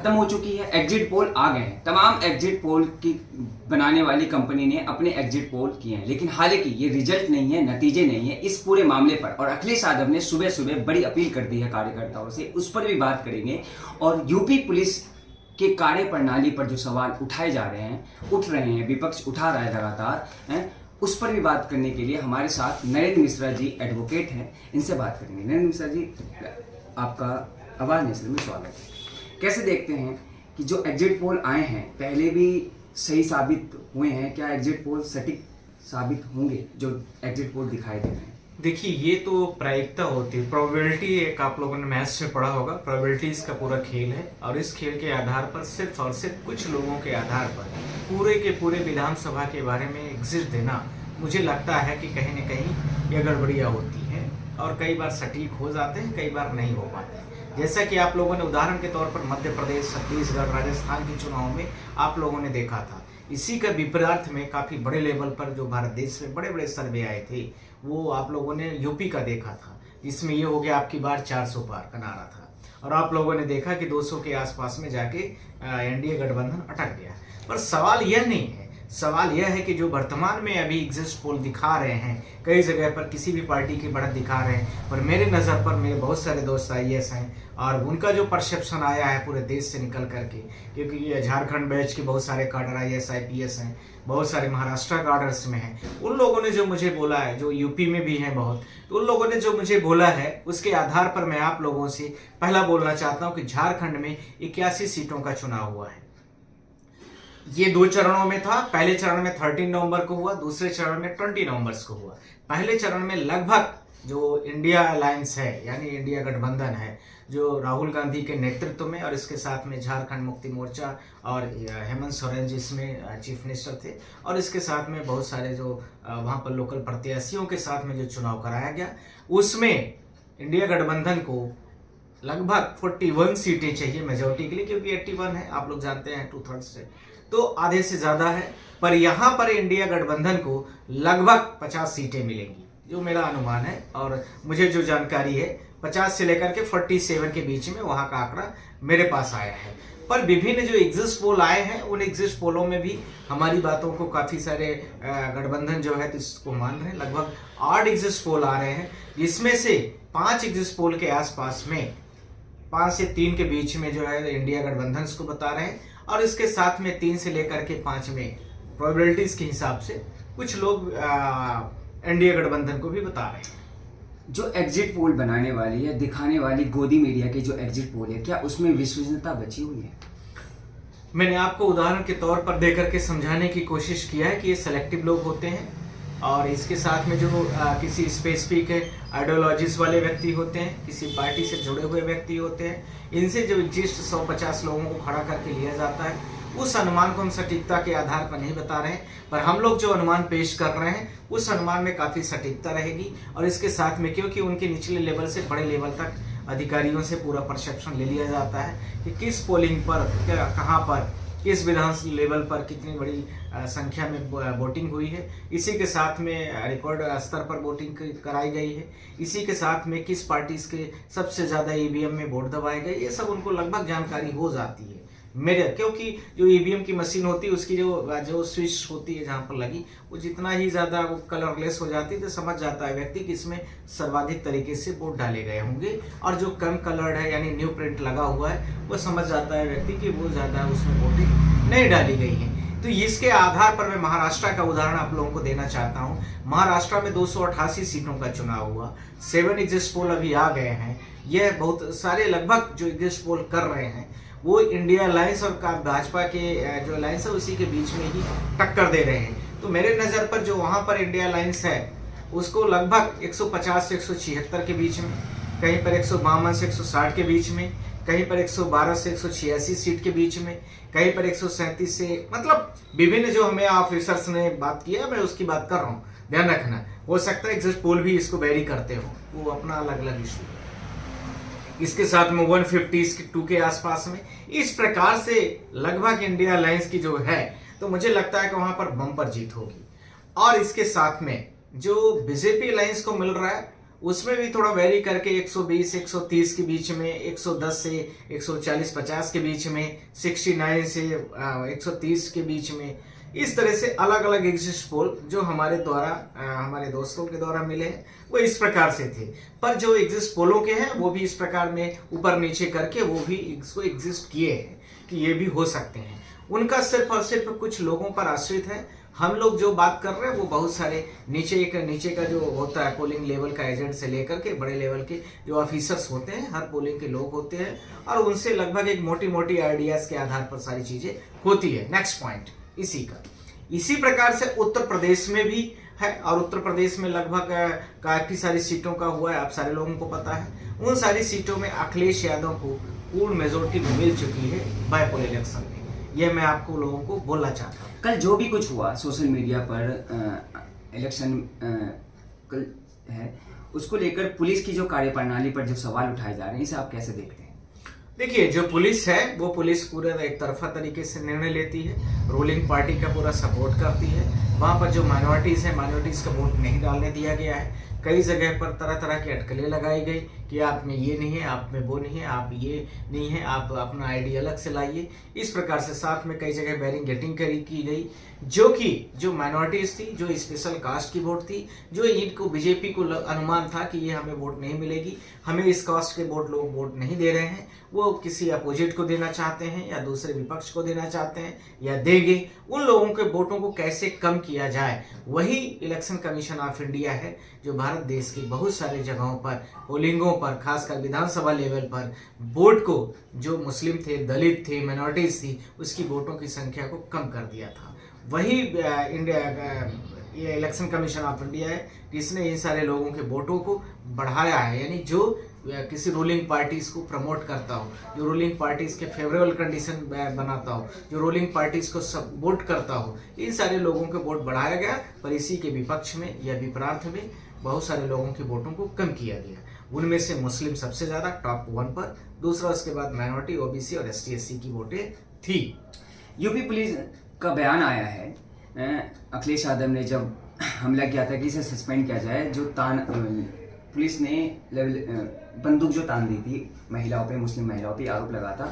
खत्म हो चुकी है, एग्जिट पोल आ गए हैं। तमाम एग्जिट पोल की बनाने वाली कंपनी ने अपने एग्जिट पोल किए हैं, लेकिन हालांकि ये रिजल्ट नहीं है, नतीजे नहीं है इस पूरे मामले पर। और अखिलेश यादव ने सुबह सुबह बड़ी अपील कर दी है कार्यकर्ताओं से, उस पर भी बात करेंगे। और यूपी पुलिस के कार्य प्रणाली पर जो सवाल उठाए जा रहे हैं, उठ रहे हैं, विपक्ष उठा रहा है लगातार, उस पर भी बात करने के लिए हमारे साथ नरेंद्र मिश्रा जी एडवोकेट हैं, इनसे बात करेंगे। नरेंद्र मिश्रा जी, आपका आवाज नेशन में स्वागत है। कैसे देखते हैं कि जो एग्जिट पोल आए हैं पहले भी सही साबित हुए हैं, क्या एग्जिट पोल सटीक साबित होंगे जो एग्जिट पोल दिखाई दे रहे हैं? देखिए, ये तो प्रायिकता होती है, प्रोबेबिलिटी। एक आप लोगों ने मैथ्स से पढ़ा होगा, प्रोबेबिलिटीज का पूरा खेल है। और इस खेल के आधार पर सिर्फ और सिर्फ कुछ लोगों के आधार पर पूरे के पूरे विधानसभा के बारे में एग्जिट देना, मुझे लगता है कि कहीं न कहीं ये गड़बड़ियाँ होती हैं। और कई बार सटीक हो जाते हैं, कई बार नहीं हो पाते हैं। जैसा कि आप लोगों ने उदाहरण के तौर पर मध्य प्रदेश, छत्तीसगढ़, राजस्थान के चुनाव में आप लोगों ने देखा था। इसी का विपरीत में काफ़ी बड़े लेवल पर जो भारत देश में बड़े बड़े सर्वे आए थे, वो आप लोगों ने यूपी का देखा था, जिसमें ये हो गया आपकी बार 400 पार का नारा था। और आप लोगों ने देखा कि 200 के आसपास में जाके एनडीए गठबंधन अटक गया। पर सवाल यह नहीं है, सवाल यह है कि जो वर्तमान में अभी एग्जिट पोल दिखा रहे हैं, कई जगह पर किसी भी पार्टी की बढ़त दिखा रहे हैं, पर मेरे नज़र पर मेरे बहुत सारे दोस्त IAS हैं और उनका जो परसेप्शन आया है पूरे देश से निकल करके, क्योंकि ये झारखंड बैच के बहुत सारे कार्डर IAS IPS हैं, बहुत सारे महाराष्ट्र कार्डर्स में हैं। उन लोगों ने जो मुझे बोला है, जो यूपी में भी हैं बहुत, तो उन लोगों ने जो मुझे बोला है उसके आधार पर मैं आप लोगों से पहला बोलना चाहता हूँ कि झारखंड में 81 सीटों का चुनाव हुआ है। ये 2 चरणों में था। पहले चरण में 13 नवंबर को हुआ, दूसरे चरण में 20 नवंबर को हुआ। पहले चरण में लगभग जो इंडिया अलायंस है, यानी इंडिया गठबंधन है, जो राहुल गांधी के नेतृत्व में, और इसके साथ में झारखंड मुक्ति मोर्चा और हेमंत सोरेन जी इसमें चीफ मिनिस्टर थे, और इसके साथ में बहुत सारे जो वहाँ पर लोकल प्रत्याशियों के साथ में जो चुनाव कराया गया, उसमें इंडिया गठबंधन को लगभग 41 सीटें चाहिए मेजोरिटी के लिए, क्योंकि 81 है, आप लोग जानते हैं 2/3 से, तो आधे से ज़्यादा है। पर यहाँ पर इंडिया गठबंधन को लगभग 50 सीटें मिलेंगी, जो मेरा अनुमान है। और मुझे जो जानकारी है 50 से लेकर के 47 के बीच में वहाँ का आंकड़ा मेरे पास आया है। पर विभिन्न जो एग्जिट पोल आए हैं, उन एग्जिट पोलों में भी हमारी बातों को काफ़ी सारे गठबंधन जो है तो इसको मान रहे हैं। लगभग 8 एग्जिट पोल आ रहे हैं, जिसमें से 5 एग्जिट पोल के आसपास में 5 से 3 के बीच में जो है इंडिया गठबंधन को बता रहे हैं, और इसके साथ में 3 से लेकर के 5 में प्रोबेबिलिटीज के हिसाब से कुछ लोग एनडीए गठबंधन को भी बता रहे हैं। जो एग्जिट पोल बनाने वाली है, दिखाने वाली गोदी मीडिया के जो एग्जिट पोल है, क्या उसमें विश्वसनीयता बची हुई है? मैंने आपको उदाहरण के तौर पर देकर के समझाने की कोशिश किया है कि ये सेलेक्टिव लोग होते हैं, और इसके साथ में जो किसी स्पेसिफिक आइडियोलॉजीज वाले व्यक्ति होते हैं, किसी पार्टी से जुड़े हुए व्यक्ति होते हैं, इनसे जो एग्जिस्ट 150 लोगों को खड़ा करके लिया जाता है, उस अनुमान को हम सटीकता के आधार पर नहीं बता रहे हैं। पर हम लोग जो अनुमान पेश कर रहे हैं उस अनुमान में काफ़ी सटीकता रहेगी। और इसके साथ में क्योंकि उनके निचले लेवल से बड़े लेवल तक अधिकारियों से पूरा परसेप्शन ले लिया जाता है कि किस पोलिंग पर, कहाँ पर, किस विधान लेवल पर कितनी बड़ी संख्या में वोटिंग हुई है, इसी के साथ में रिकॉर्ड स्तर पर वोटिंग कराई गई है, इसी के साथ में किस पार्टी के सबसे ज़्यादा EVM में वोट दबाए गए, ये सब उनको लगभग जानकारी हो जाती है मेरे। क्योंकि जो EVM की मशीन होती है उसकी जो स्विच होती है जहाँ पर लगी, वो जितना ही ज़्यादा वो कलरलेस हो जाती है तो समझ जाता है व्यक्ति कि इसमें सर्वाधिक तरीके से वोट डाले गए होंगे, और जो कम कलर्ड है यानी न्यू प्रिंट लगा हुआ है, वो समझ जाता है व्यक्ति कि वो ज़्यादा उसमें वोटिंग नहीं डाली गई है। तो इसके आधार पर मैं महाराष्ट्र का उदाहरण आप लोगों को देना चाहता हूँ। महाराष्ट्र में 288 सीटों का चुनाव हुआ, 7 एग्जिट पोल अभी आ गए हैं। यह बहुत सारे लगभग जो एग्जिट पोल कर रहे हैं वो इंडिया अलायंस और भाजपा के जो अलायंस है उसी के बीच में ही टक्कर दे रहे हैं। तो मेरे नज़र पर जो वहाँ पर इंडिया अलायंस है उसको लगभग 150 से 176 के बीच में, कहीं पर 152 से 160 के बीच में, कहीं पर 112 से 186 सीट के बीच में, कहीं पर 137 से, मतलब विभिन्न जो हमें ऑफिसर्स ने बात किया, मैं उसकी बात कर रहा हूँ, ध्यान रखना। हो सकता है एग्जिट पोल भी इसको वेरी करते हो, वो अपना अलग अलग इशू है। इसके साथ में 152 के आसपास में, इस प्रकार से लगभग इंडिया अलायंस की जो है, तो मुझे लगता है कि वहां पर बम्पर जीत होगी। और इसके साथ में जो बीजेपी अलायंस को मिल रहा है उसमें भी थोड़ा वेरी करके 120 130 के बीच में, 110 से 140-50 के बीच में, 69 से 130 के बीच में, इस तरह से अलग अलग एग्जिट पोल जो हमारे द्वारा हमारे दोस्तों के द्वारा मिले हैं वो इस प्रकार से थे। पर जो एग्जिट पोलों के हैं वो भी इस प्रकार में ऊपर नीचे करके वो भी इसको एग्जिस्ट किए हैं कि ये भी हो सकते हैं। उनका सिर्फ और सिर्फ कुछ लोगों पर आश्रित है। हम लोग जो बात कर रहे हैं वो बहुत सारे नीचे का जो होता है पोलिंग लेवल का एजेंट से लेकर के बड़े लेवल के जो ऑफिसर्स होते हैं, हर पोलिंग के लोग होते हैं और उनसे लगभग एक मोटी मोटी आइडियाज के आधार पर सारी चीजें होती है। नेक्स्ट पॉइंट इसी प्रकार से उत्तर प्रदेश में भी है और उत्तर प्रदेश में लगभग काफी सारी सीटों का हुआ है, आप सारे लोगों को पता है। उन सारी सीटों में अखिलेश यादव को पूर्ण मेजोरिटी मिल चुकी है बायपोल इलेक्शन में। यह मैं आपको लोगों को बोलना चाहता हूँ। कल जो भी कुछ हुआ सोशल मीडिया पर इलेक्शन कल है, उसको लेकर पुलिस की जो कार्यप्रणाली पर जो सवाल उठाए जा रहे हैं, इसे आप कैसे देखते हैं? देखिए, जो पुलिस है वो पुलिस पूरे एक तरफा तरीके से निर्णय लेती है, रूलिंग पार्टी का पूरा सपोर्ट करती है। वहाँ पर जो माइनॉरिटीज है, माइनॉरिटीज का वोट नहीं डालने दिया गया है। कई जगह पर तरह तरह की अटकलें लगाई गई कि आप में ये नहीं है, आप में वो नहीं है, आप ये नहीं है, आप अपना आईडी अलग से लाइए। इस प्रकार से साथ में कई जगह बैरिंगेटिंग की गई, जो माइनॉरिटीज थी, जो स्पेशल कास्ट की वोट थी, जो इनको बीजेपी को अनुमान था कि ये हमें वोट नहीं मिलेगी, हमें इस कास्ट के लोग वोट नहीं दे रहे हैं, वो किसी अपोजिट को देना चाहते हैं या दूसरे विपक्ष को देना चाहते हैं या देंगे। उन लोगों के वोटों को कैसे कम किया जाए, वही इलेक्शन कमीशन ऑफ इंडिया है जो भारत देश की बहुत सारे जगहों पर पोलिंगों पर, खासकर विधानसभा लेवल पर वोट को, जो मुस्लिम थे, दलित थे, माइनॉरिटीज थी, उसकी वोटों की संख्या को कम कर दिया था। वही ये इलेक्शन कमीशन ऑफ इंडिया है जिसने इन सारे लोगों के वोटों को बढ़ाया है। यानी जो किसी रूलिंग पार्टीज को प्रमोट करता हो, जो रूलिंग पार्टीज के फेवरेबल कंडीशन बनाता हो, जो रूलिंग पार्टीज को सपोर्ट करता हो, इन सारे लोगों के वोट बढ़ाया गया। पर इसी के विपक्ष में या विपरार्थ में बहुत सारे लोगों के वोटों को कम किया गया। उनमें से मुस्लिम सबसे ज्यादा टॉप 1 पर, दूसरा उसके बाद माइनॉरिटी, ओबीसी और ST/SC की वोटें थी। यूपी पुलिस का बयान आया है, अखिलेश यादव ने जब हमला किया था कि इसे सस्पेंड किया जाए। जो पुलिस ने बंदूक जो तान दी थी महिलाओं पे, मुस्लिम महिलाओं पे आरोप लगा था।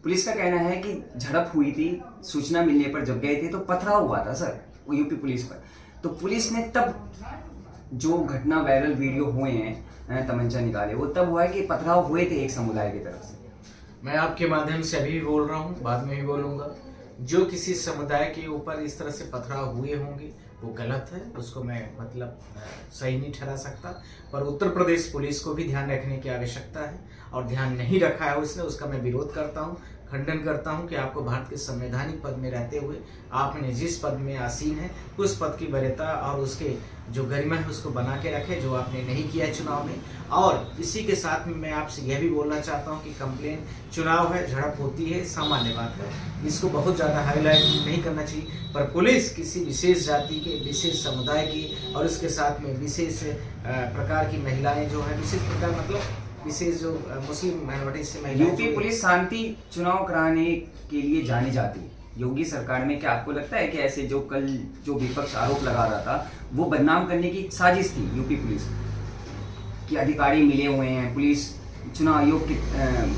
पुलिस का कहना है कि झड़प हुई थी, सूचना मिलने पर जब गए थे तो पथराव हुआ था सर वो यूपी पुलिस पर। तो पुलिस ने तब जो घटना वायरल वीडियो हुए हैं, तमंचा निकाले, वो तब हुआ है कि पथराव हुए थे एक समुदाय की तरफ से। मैं आपके माध्यम से अभी भी बोल रहा हूँ, बाद में भी बोलूंगा, जो किसी समुदाय के ऊपर इस तरह से पथराव हुए होंगे वो गलत है, उसको मैं सही नहीं ठहरा सकता। पर उत्तर प्रदेश पुलिस को भी ध्यान रखने की आवश्यकता है और ध्यान नहीं रखा है उसने, उसका मैं विरोध करता हूँ, खंडन करता हूं कि आपको भारत के संवैधानिक पद में रहते हुए आपने जिस पद में आसीन है उस पद की वरीयता और उसके जो गरिमा है उसको बना के रखे, जो आपने नहीं किया है चुनाव में। और इसी के साथ में मैं आपसे यह भी बोलना चाहता हूं कि कंप्लेन चुनाव है, झड़प होती है, सामान्य बात है, इसको बहुत ज़्यादा हाईलाइट नहीं करना चाहिए। पर पुलिस किसी विशेष जाति के, विशेष समुदाय की और उसके साथ में विशेष प्रकार की महिलाएं जो है, विशेष प्रकार मतलब विशेष जो मुस्लिम माइनॉरिटी से महिलाएं, यूपी पुलिस शांति चुनाव कराने के लिए जानी जाती है योगी सरकार में। क्या आपको लगता है कि ऐसे जो कल जो विपक्ष आरोप लगा रहा था वो बदनाम करने की साजिश थी यूपी पुलिस की? अधिकारी मिले हुए हैं, पुलिस चुनाव आयोग की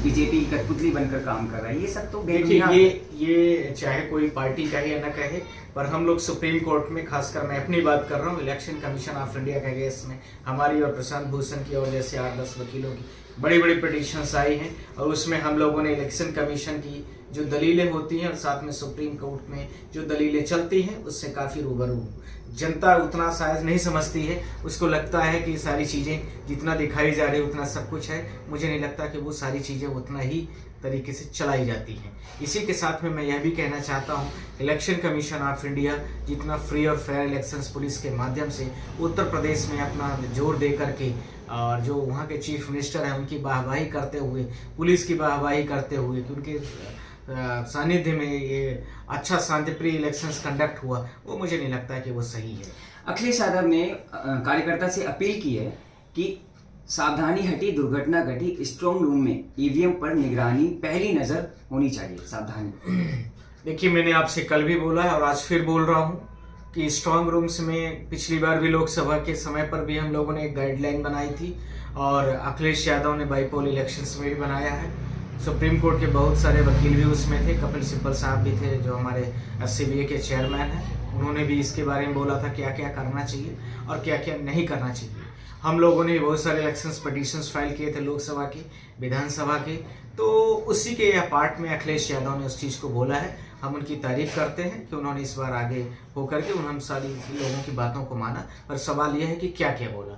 बीजेपी की कठपुतली बनकर काम कर रहा है, ये सब तो देखिए ये चाहे कोई पार्टी कहे या न कहे, पर हम लोग सुप्रीम कोर्ट में, खासकर मैं अपनी बात कर रहा हूँ, इलेक्शन कमीशन ऑफ इंडिया के केस में हमारी और प्रशांत भूषण की और जैसे 8-10 वकीलों की बड़ी बड़ी पिटीशंस आई हैं और उसमें हम लोगों ने इलेक्शन कमीशन की जो दलीलें होती हैं और साथ में सुप्रीम कोर्ट में जो दलीलें चलती हैं उससे काफ़ी रूबरू हूँ। जनता उतना शायद नहीं समझती है, उसको लगता है कि सारी चीज़ें जितना दिखाई जा रही है उतना सब कुछ है। मुझे नहीं लगता कि वो सारी चीज़ें उतना ही तरीके से चलाई जाती हैं। इसी के साथ में मैं यह भी कहना चाहता हूँ, इलेक्शन कमीशन ऑफ इंडिया जितना फ्री और फेयर इलेक्शंस पुलिस के माध्यम से उत्तर प्रदेश में अपना जोर दे करके और जो वहाँ के चीफ मिनिस्टर हैं उनकी वाहवाही करते हुए, पुलिस की वाहवाही करते हुए कि उनके सानिध्य में ये अच्छा शांतिप्रिय इलेक्शंस कंडक्ट हुआ, वो मुझे नहीं लगता है कि वो सही है। अखिलेश यादव ने कार्यकर्ता से अपील की है कि सावधानी हटी दुर्घटना घटी, स्ट्रांग रूम में ईवीएम पर निगरानी पहली नजर होनी चाहिए, सावधानी। देखिए, मैंने आपसे कल भी बोला है और आज फिर बोल रहा हूँ, कि स्ट्रांग रूम्स में पिछली बार भी लोकसभा के समय पर भी हम लोगों ने एक गाइडलाइन बनाई थी और अखिलेश यादव ने बाईपोल इलेक्शंस में भी बनाया है। सुप्रीम कोर्ट के बहुत सारे वकील भी उसमें थे, कपिल सिब्बल साहब भी थे जो हमारे CBI के चेयरमैन हैं, उन्होंने भी इसके बारे में बोला था क्या क्या करना चाहिए और क्या क्या नहीं करना चाहिए। हम लोगों ने बहुत सारे इलेक्शंस पिटीशंस फाइल किए थे लोकसभा के, विधानसभा के, तो उसी के पार्ट में अखिलेश यादव ने उस चीज़ को बोला है। हम उनकी तारीफ करते हैं कि उन्होंने इस बार आगे होकर के उन्होंने सारी लोगों की बातों को माना। पर सवाल यह है कि क्या क्या बोला।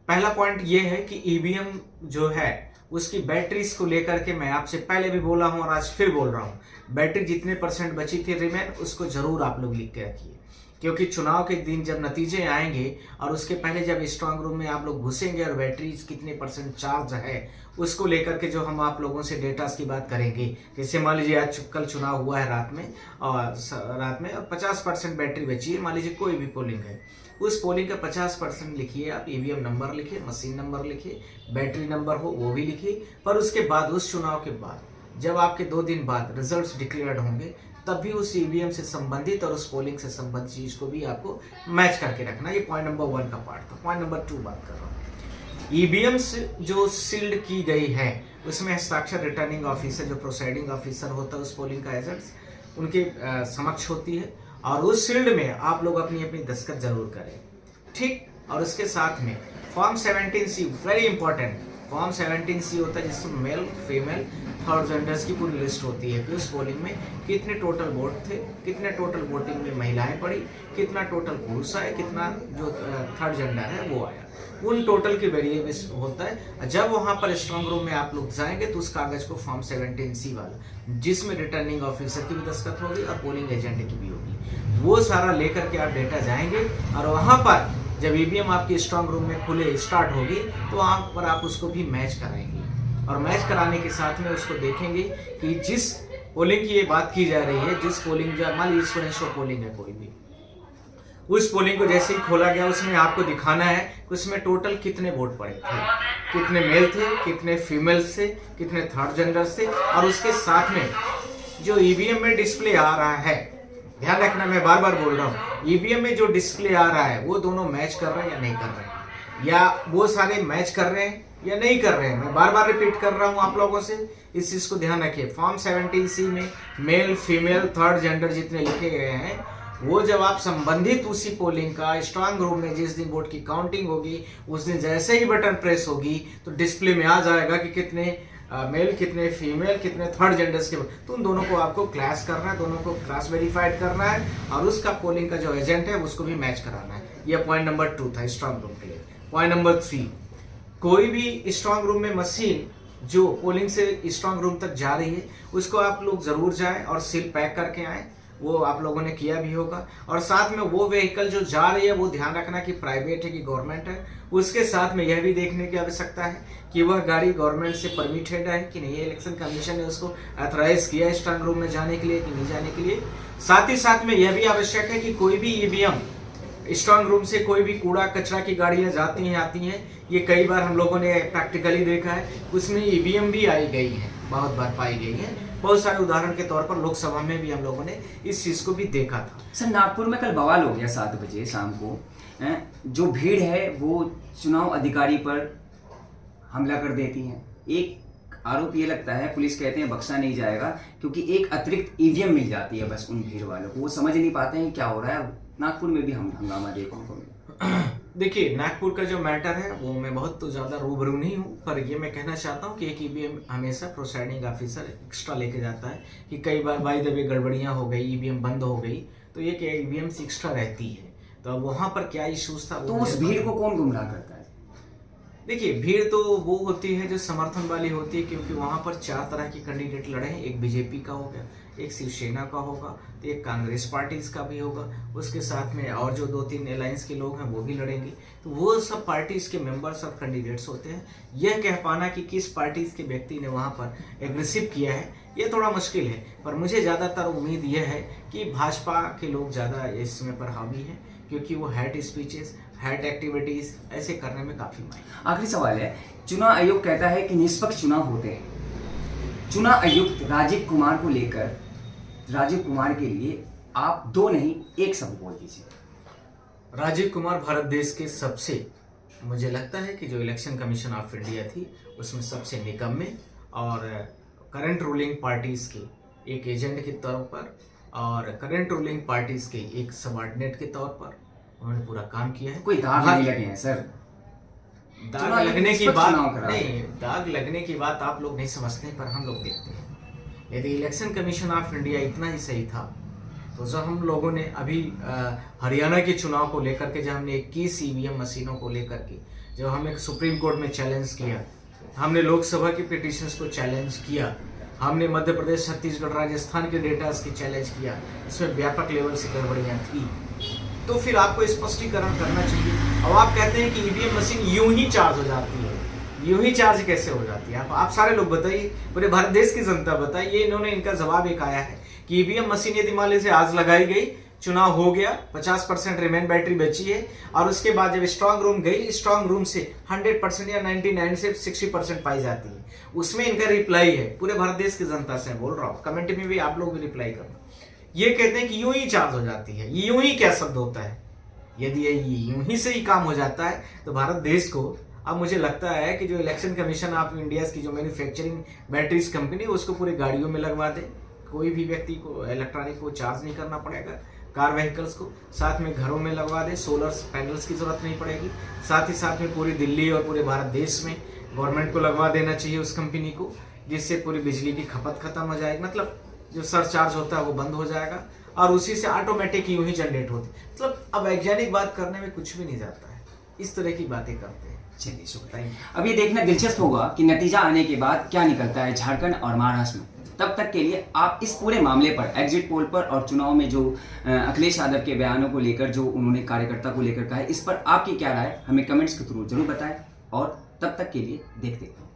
पहला पॉइंट ये है कि EVM जो है उसकी बैटरीज को लेकर के मैं आपसे पहले भी बोला हूं और आज फिर बोल रहा हूं, बैटरी जितने % बची थी रिमेन, उसको जरूर आप लोग लिख के रखिए, क्योंकि चुनाव के दिन जब नतीजे आएंगे और उसके पहले जब स्ट्रांग रूम में आप लोग घुसेंगे और बैटरीज कितने % चार्ज है उसको लेकर के जो हम आप लोगों से डेटास की बात करेंगे। जैसे मान लीजिए आज कल चुनाव हुआ है रात में और 50% बैटरी बची है, मान लीजिए कोई भी पोलिंग है, उस पोलिंग का 50% लिखिए आप, EVM नंबर लिखिए, मशीन नंबर लिखिए, बैटरी नंबर हो वो भी लिखिए। पर उसके बाद उस चुनाव के बाद जब आपके 2 दिन बाद रिजल्ट्स डिक्लेयर्ड होंगे तब भी उस EVM से संबंधित और उस पोलिंग से संबंधित चीज को भी आपको मैच करके रखना। ये पॉइंट नंबर 1 का पार्ट था। पॉइंट नंबर 2 बात कर रहा हूँ, EVM जो सील्ड की गई है उसमें हस्ताक्षर रिटर्निंग ऑफिसर जो प्रोसाइडिंग ऑफिसर होता है उस पोलिंग का एजेंट्स उनके समक्ष होती है और उस सील्ड में आप लोग अपनी अपनी दस्तखत जरूर करें, ठीक। और उसके साथ में form 17C very important, form 17C होता है जिसमें मेल फीमेल थर्ड जेंडर्स की पूरी लिस्ट होती है कि उस पोलिंग में कितने टोटल वोट थे, कितने टोटल वोटिंग में महिलाएं पड़ी, कितना टोटल पुरुष आए, कितना जो थर्ड जेंडर है वो आया, उन टोटल की वेरिएबल्स होता है। जब वहां पर स्ट्रांग रूम में आप लोग जाएंगे तो उस कागज को फॉर्म 17C वाला जिसमें रिटर्निंग ऑफिसर की भी दस्तखत होगी और पोलिंग एजेंट की भी होगी, वो सारा लेकर के आप डेटा जाएंगे और वहां पर जब EVM आपकी स्ट्रांग रूम में खुले स्टार्ट होगी तो वहां पर आप उसको भी मैच कराएंगे और मैच कराने के साथ में उसको देखेंगे कि जिस पोलिंग की ये बात की जा रही है, जिस पोलिंग मान लीजिए एक्सपोनेंशियल पोलिंग है कोई भी, उस पोलिंग को जैसे ही खोला गया उसमें आपको दिखाना है कि उसमें टोटल कितने वोट पड़े थे, कितने मेल थे, कितने फीमेल्स थे, कितने थर्ड जेंडर्स थे और उसके साथ में जो EVM में डिस्प्ले आ रहा है, ध्यान रखना मैं बार बार बोल रहा हूँ, EVM में जो डिस्प्ले आ रहा है वो दोनों मैच कर रहे हैं या नहीं कर रहे हैं, या वो सारे मैच कर रहे हैं या नहीं कर रहे हैं। मैं बार बार रिपीट कर रहा हूँ आप लोगों से, इस चीज को ध्यान रखिए। फॉर्म 17C में मेल फीमेल थर्ड जेंडर जितने लिखे गए हैं वो जब आप संबंधित उसी पोलिंग का स्ट्रांग रूम में जिस दिन वोट की काउंटिंग होगी उस दिन जैसे ही बटन प्रेस होगी तो डिस्प्ले में आ जाएगा कि कितने मेल, कितने फीमेल, कितने थर्ड जेंडर्स के, तो उन दोनों को आपको क्लास करना है, दोनों को क्लास वेरीफाइड करना है और उसका पोलिंग का जो एजेंट है उसको भी मैच कराना है। यह पॉइंट नंबर 2 था स्ट्रांग रूम के लिए। पॉइंट नंबर 3, कोई भी स्ट्रांग रूम में मशीन जो पोलिंग से स्ट्रांग रूम तक जा रही है उसको आप लोग जरूर जाएं और सील पैक करके आएं, वो आप लोगों ने किया भी होगा। और साथ में वो व्हीकल जो जा रही है वो ध्यान रखना कि प्राइवेट है कि गवर्नमेंट है, उसके साथ में यह भी देखने की आवश्यकता है कि वह गाड़ी गवर्नमेंट से परमिटेड है कि नहीं, इलेक्शन कमीशन ने उसको ऑथराइज किया स्ट्रांग रूम में जाने के लिए कि नहीं जाने के लिए। साथ ही साथ में यह भी आवश्यक है कि कोई भी EVM स्ट्रांग रूम से कोई भी कूड़ा कचरा की गाड़ियां जाती हैं आती हैं, ये कई बार हम लोगों ने प्रैक्टिकली देखा है, उसमें EVM भी आई गई है, बहुत बार पाई गई है। बहुत सारे उदाहरण के तौर पर लोकसभा में भी हम लोगों ने इस चीज को भी देखा था। सर नागपुर में कल बवाल हो गया 7 बजे शाम को, जो भीड़ है वो चुनाव अधिकारी पर हमला कर देती है। एक आरोप ये लगता है, पुलिस कहते हैं बख्शा नहीं जाएगा क्योंकि एक अतिरिक्त EVM मिल जाती है बस उन भीड़ वालों को, वो समझ नहीं पाते हैं क्या हो रहा है। नागपुर में भी हम हंगामा देखने को मिला। देखिए नागपुर का जो मैटर है वो मैं बहुत तो ज़्यादा रूबरू नहीं हूँ, पर ये मैं कहना चाहता हूँ कि एक EVM हमेशा प्रोसाइडिंग ऑफिसर एक्स्ट्रा लेके जाता है कि कई बार बाई द वे गड़बड़ियाँ हो गई, EVM बंद हो गई तो एक EVM एक्स्ट्रा रहती है। तो अब वहाँ पर क्या इशूज था, तो उस भीड़ को कौन गुमराह करता है? देखिए भीड़ तो वो होती है जो समर्थन वाली होती है, क्योंकि वहाँ पर 4 तरह के कैंडिडेट लड़े हैं। एक बीजेपी का हो गया, एक शिवसेना का होगा, एक कांग्रेस पार्टीज का भी होगा, उसके साथ में और जो 2-3 अलायंस के लोग हैं वो भी लड़ेंगे। तो वो सब पार्टीज के मेंबर्स और कैंडिडेट्स होते हैं। यह कह पाना कि किस पार्टीज के व्यक्ति ने वहाँ पर एग्रेसिव किया है ये थोड़ा मुश्किल है, पर मुझे ज़्यादातर उम्मीद यह है कि भाजपा के लोग ज़्यादा इस समय पर हावी हैं, क्योंकि वो हेट स्पीचेस, हेट एक्टिविटीज ऐसे करने में काफ़ी माहिर। आखिरी सवाल है, चुनाव आयोग कहता है कि निष्पक्ष चुनाव होते हैं। चुनाव आयुक्त राजीव कुमार को लेकर, राजीव कुमार के लिए आप 2 नहीं 1 शब्द बोल दीजिए। राजीव कुमार भारत देश के सबसे, मुझे लगता है कि जो इलेक्शन कमीशन ऑफ इंडिया थी उसमें सबसे निकम्मे और करंट रूलिंग पार्टीज के एक एजेंट के तौर पर और करंट रूलिंग पार्टीज के एक सबऑर्डिनेट के तौर पर उन्होंने पूरा काम किया है। कोई दाग नहीं लगे हैं सर। दाग लगने की बात नहीं, दाग लगने की बात आप लोग नहीं समझते पर हम लोग देखते हैं। यदि इलेक्शन कमीशन ऑफ इंडिया इतना ही सही था तो जब हम लोगों ने अभी हरियाणा के चुनाव को लेकर के, जब हमने 21 ईवीएम मशीनों को लेकर के जब हम एक सुप्रीम कोर्ट में चैलेंज किया, हमने लोकसभा के पिटिशंस को चैलेंज किया, हमने मध्य प्रदेश, छत्तीसगढ़, राजस्थान के डेटास की चैलेंज किया, इसमें व्यापक लेवल से गड़बड़ियाँ थी, तो फिर आपको स्पष्टीकरण करना चाहिए। अब आप कहते हैं कि ईवीएम मशीन यूं ही चार्ज हो जाती है, यूं ही चार्ज कैसे हो जाती है? आप सारे लोग बताइए, पूरे भारत देश की जनता बताइए। इन्होंने इनका जवाब एक आया है कि ईवीएम मशीन यदि मान लीजिए आज लगाई गई, चुनाव हो गया, 50% रिमेन बैटरी बची है और उसके बाद जब स्ट्रांग रूम गई, स्ट्रांग रूम से 100% या 99 से 60% पाई जाती है। उसमें इनका रिप्लाई है, पूरे भारत देश की जनता से बोल रहा हूँ, कमेंट में भी आप लोग भी रिप्लाई करना। ये कहते हैं कि यूं ही चार्ज हो जाती है। ये यूं ही क्या शब्द होता है? यदि ये यूं ही से ही काम हो जाता है तो भारत देश को, अब मुझे लगता है कि जो इलेक्शन कमीशन ऑफ इंडिया की जो मैन्युफैक्चरिंग बैटरीज कंपनी है उसको पूरी गाड़ियों में लगवा दे, कोई भी व्यक्ति को इलेक्ट्रॉनिक को चार्ज नहीं करना पड़ेगा, कार व्हीकल्स को साथ में घरों में लगवा दे, सोलर पैनल्स की जरूरत नहीं पड़ेगी, साथ ही साथ में पूरी दिल्ली और पूरे भारत देश में गवर्नमेंट को लगवा देना चाहिए उस कंपनी को, जिससे पूरी बिजली की खपत खत्म हो जाएगी। मतलब जो सरचार्ज होता है वो बंद हो जाएगा और उसी से ऑटोमेटिक यूं ही जनरेट होती। मतलब अब वैज्ञानिक बात करने में कुछ भी नहीं जाता है, इस तरह की बातें करते हैं। चलिए शुक्रिया। अब ये देखना दिलचस्प होगा कि नतीजा आने के बाद क्या निकलता है झारखंड और महाराष्ट्र में। तब तक के लिए आप इस पूरे मामले पर, एग्जिट पोल पर और चुनाव में जो अखिलेश यादव के बयानों को लेकर जो उन्होंने कार्यकर्ता को लेकर कहा है, इस पर आपकी क्या राय हमें कमेंट्स के थ्रू जरूर बताएं और तब तक के लिए देखते हैं।